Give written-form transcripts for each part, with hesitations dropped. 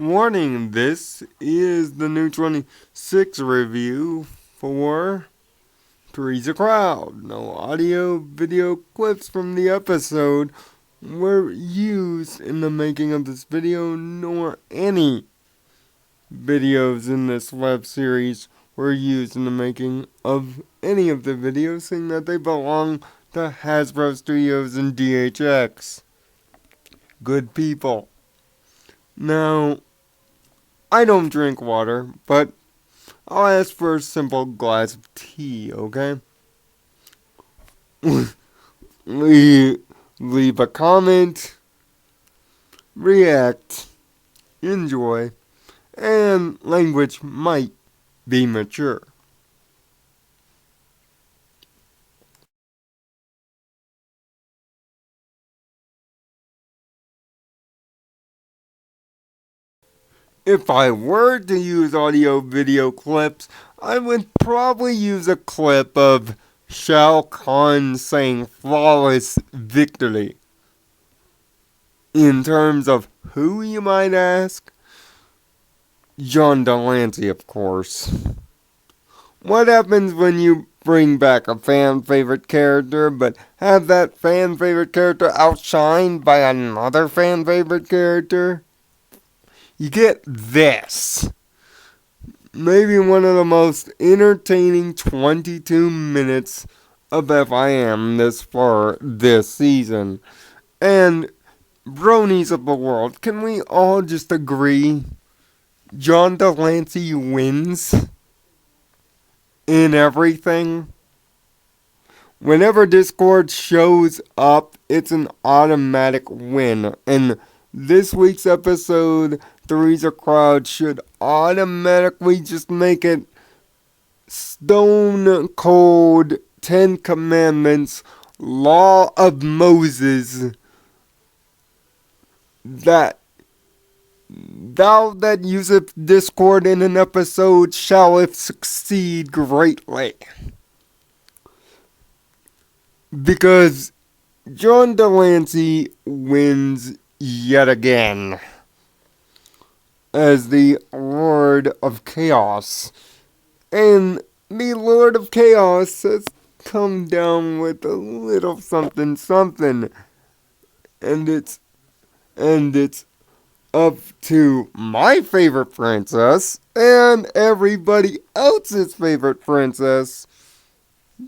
Warning, this is the new 26 review for Three's a Crowd. No audio, video clips from the episode were used in the making of this video, nor any videos in this web series were used in the making of any of the videos, seeing that they belong to Hasbro Studios and DHX. Good people. Now, I don't drink water, but I'll ask for a simple glass of tea, okay? leave a comment, react, enjoy, and language might be mature. If I were to use audio video clips, I would probably use a clip of Shao Kahn saying flawless victory. In terms of who, you might ask? John Delancey, of course. What happens when you bring back a fan favorite character, but have that fan favorite character outshined by another fan favorite character? You get this. Maybe one of the most entertaining 22 minutes of FIM this far this season. And bronies of the world, can we all just agree John Delancey wins in everything? Whenever Discord shows up, it's an automatic win. And this week's episode, Three's a Crowd, should automatically just make it stone cold 10 Commandments, Law of Moses, that thou that useth Discord in an episode shalleth succeed greatly. Because John Delancey wins yet again as the Lord of Chaos. And the Lord of Chaos has come down with a little something something. And it's up to my favorite princess and everybody else's favorite princess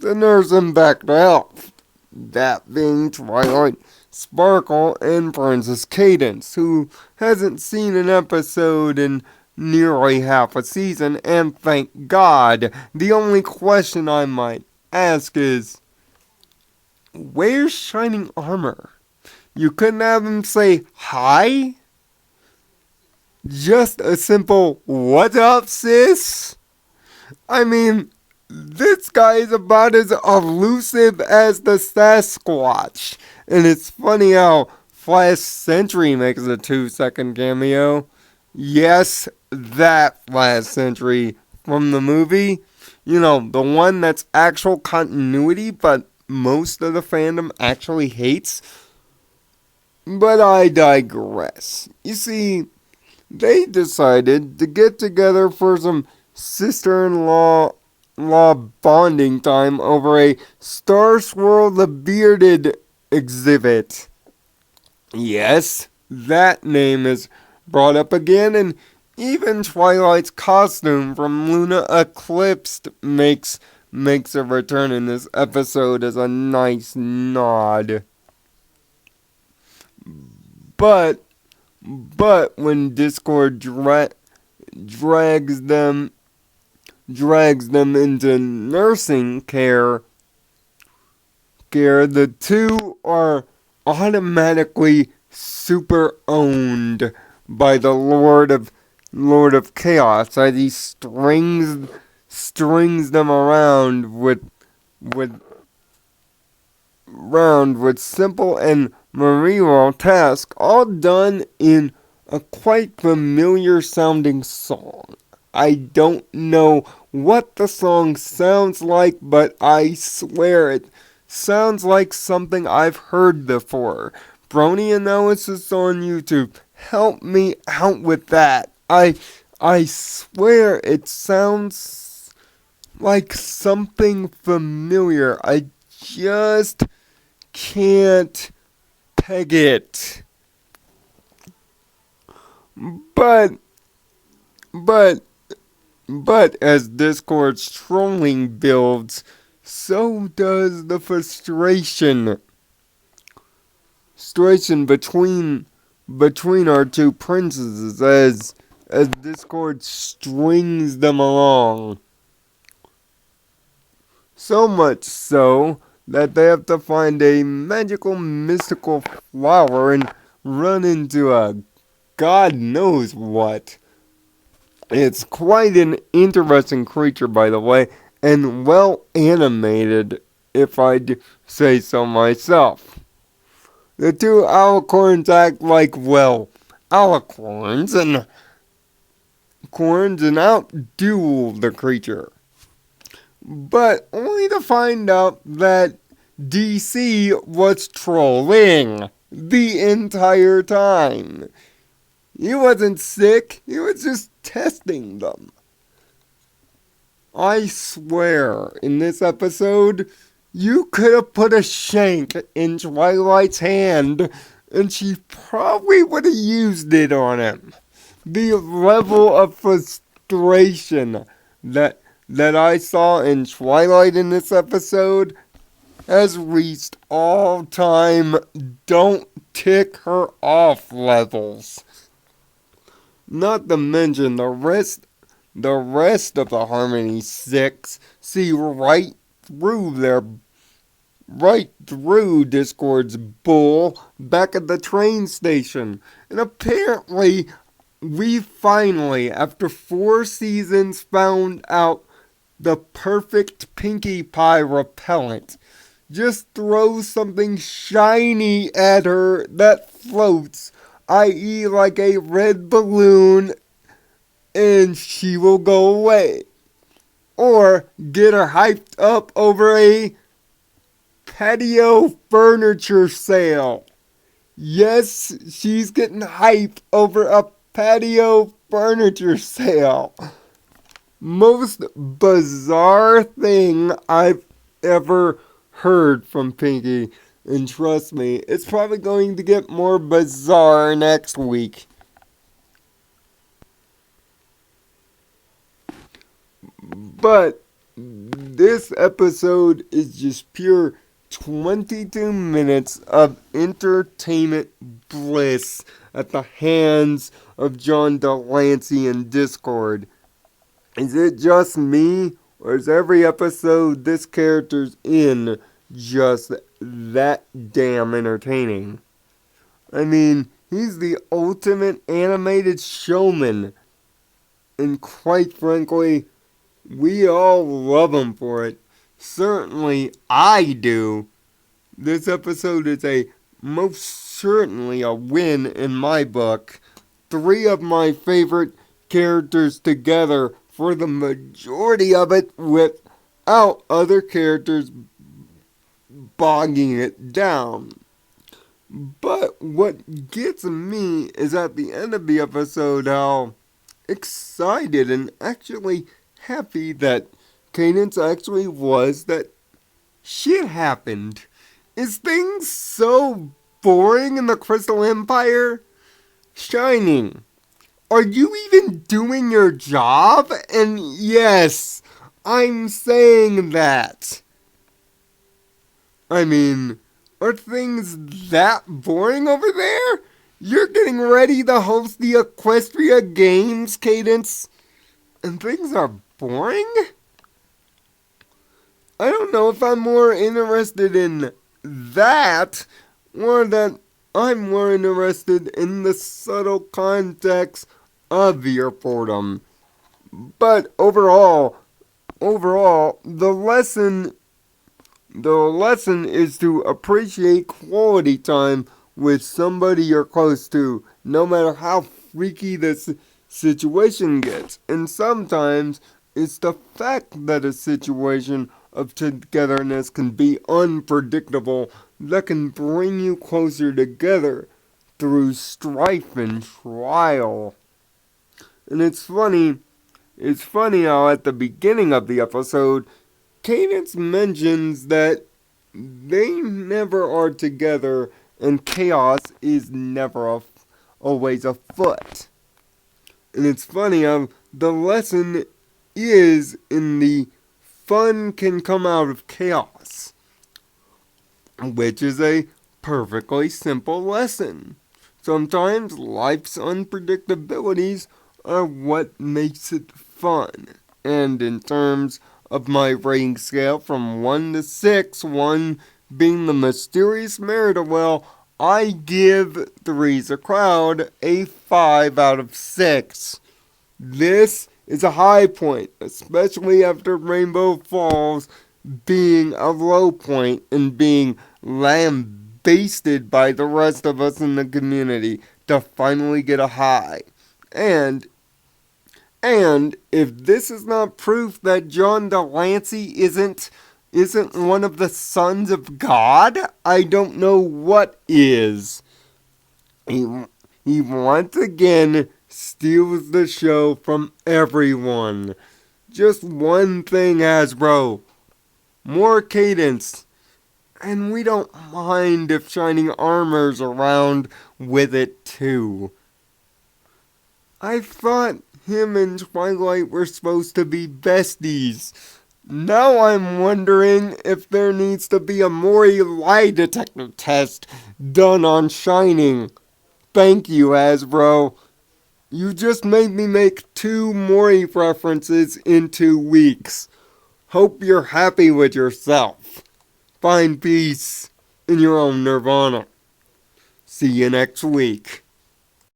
to nurse him back to health. That being Twilight Sparkle and Princess Cadence, who hasn't seen an episode in nearly half a season, and thank God. The only question I might ask is, where's Shining Armor? You couldn't have him say hi? Just a simple, "What up, sis?" I mean, this guy is about as elusive as the Sasquatch. And it's funny how Flash Sentry makes a 2-second cameo. Yes, that Flash Sentry from the movie. You know, the one that's actual continuity, but most of the fandom actually hates. But I digress. You see, they decided to get together for some sister-in-law bonding time over a Star Swirl the Bearded exhibit. Yes, that name is brought up again, and even Twilight's costume from Luna Eclipsed makes a return in this episode as a nice nod. But when Discord drags them into nursing care, the two are automatically super owned by the Lord of Chaos as he strings them around with simple and memorial tasks, all done in a quite familiar sounding song. I don't know what the song sounds like, but I swear it sounds like something I've heard before. Brony Analysis on YouTube help me out with that. I swear it sounds like something familiar. I just can't peg it. But but but as Discord's trolling builds, so does the frustration between our two princesses as Discord strings them along. So much so that they have to find a magical mystical flower and run into a god knows what. It's quite an interesting creature, by the way, and well animated, if I'd say so myself. The two alicorns act like, well, alicorns and outduel the creature. But only to find out that DC was trolling the entire time. He wasn't sick, he was just testing them. I swear, in this episode, you could have put a shank in Twilight's hand, and she probably would have used it on him. The level of frustration that I saw in Twilight in this episode has reached all-time don't tick her off levels. Not to mention the rest of the Harmony Six see right through Discord's bull back at the train station. And apparently, we finally, after 4 seasons, found out the perfect Pinkie Pie repellent. Just throw something shiny at her that floats, i.e. like a red balloon, and she will go away. Or get her hyped up over a patio furniture sale. Yes, she's getting hyped over a patio furniture sale. Most bizarre thing I've ever heard from Pinkie. And trust me, it's probably going to get more bizarre next week. But this episode is just pure 22 minutes of entertainment bliss at the hands of John Delancey and Discord. Is it just me, or is every episode this character's in just that damn entertaining? I mean, he's the ultimate animated showman, and quite frankly, we all love him for it. Certainly I do. This episode is most certainly a win in my book. 3 of my favorite characters together for the majority of it without other characters bogging it down. But what gets me is at the end of the episode how excited and actually happy that Cadence actually was that shit happened. Is things so boring in the Crystal Empire? Shining, are you even doing your job? And yes, I'm saying that. I mean, are things that boring over there? You're getting ready to host the Equestria Games, Cadence, and things are boring? I don't know if I'm more interested in that, or that I'm more interested in the subtle context of your boredom. But overall, the lesson is to appreciate quality time with somebody you're close to, no matter how freaky this situation gets. And sometimes it's the fact that a situation of togetherness can be unpredictable that can bring you closer together. through strife and trial. And it's funny how at the beginning of the episode, Cadence mentions that they never are together and chaos is never always afoot. And it's funny how the lesson is in the fun can come out of chaos, which is a perfectly simple lesson. Sometimes life's unpredictabilities are what makes it fun. And in terms of my rating scale from 1 to 6, 1 being the mysterious Meridowell, I give Three's a Crowd a 5 out of 6. This is a high point, especially after Rainbow Falls being a low point and being lambasted by the rest of us in the community to finally get a high. And if this is not proof that John Delancey isn't one of the sons of God, I don't know what is. He once again steals the show from everyone. Just one thing, Hasbro. More Cadence. And we don't mind if Shining Armor's around with it too. I thought him and Twilight were supposed to be besties. Now I'm wondering if there needs to be a Mori lie detector test done on Shining. Thank you, Hasbro. You just made me make 2 Mori references in 2 weeks. Hope you're happy with yourself. Find peace in your own nirvana. See you next week.